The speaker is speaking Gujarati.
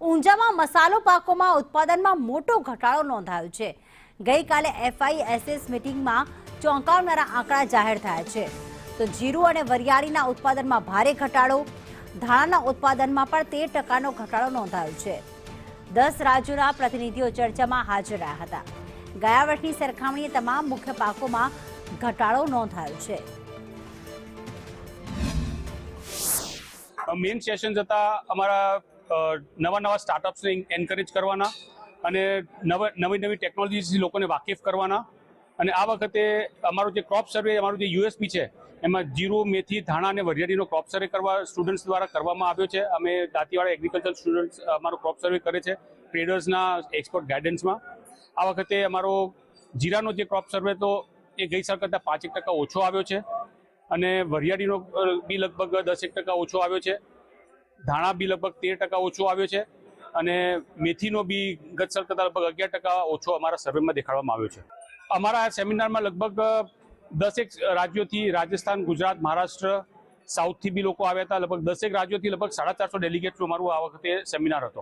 ઊંઝામાં મસાલો પાકોમાં ઉત્પાદનમાં મોટો ઘટાડો નોંધાયો છે। ગઈકાલે FISS મીટિંગમાં ચોંકાવનારા આંકડા જાહેર થયા છે। તો જીરું અને વરિયાળીના ઉત્પાદનમાં ભારે ઘટાડો, ધાણાના ઉત્પાદનમાં પણ 13% ઘટાડો નોંધાયો છે। 10 રાજ્યોના પ્રતિનિધિઓ ચર્ચામાં હાજર રહ્યા હતા। ગયા વર્ષની સરખામણીએ તમામ મુખ્ય પાકોમાં ઘટાડો નોંધાયો છે। મેઇન સેશન્સ હતા અમારા નવા સ્ટાર્ટઅપ્સને એન્કરેજ કરવાના અને નવી ટેકનોલોજીથી લોકોને વાકેફ કરવાના। અને આ વખતે અમારો જે ક્રોપ સર્વે, અમારો જે USP છે, એમાં જીરું, મેથી, ધાણા અને વરિયાળીનો ક્રોપ સર્વે કરવા સ્ટુડન્ટ્સ દ્વારા કરવામાં આવ્યો છે। અમે દાંતીવાડા એગ્રીકલ્ચર સ્ટુડન્ટ્સ અમારો ક્રોપ સર્વે કરે છે ટ્રેડર્સના એક્સપર્ટ ગાઈડન્સમાં। આ વખતે અમારો જીરાનો જે ક્રોપ સર્વે તો એ ગઈ સાલ કરતાં 5% ઓછો આવ્યો છે અને વરિયાળીનો બી લગભગ 10% ઓછો આવ્યો છે। ધાણા બી લગભગ 13% ઓછો આવ્યો છે અને મેથીનો બી ગત સાલ કરતાં લગભગ 11% ઓછો અમારા સર્વેમાં દેખાડવામાં આવ્યો છે। અમારા આ સેમિનારમાં લગભગ 10 રાજ્યોથી, રાજસ્થાન, ગુજરાત, મહારાષ્ટ્ર, સાઉથથી બી લોકો આવ્યા હતા। લગભગ 10 રાજ્યોથી લગભગ 450 ડેલિગેટનું અમારું આ વખતે સેમિનાર હતો।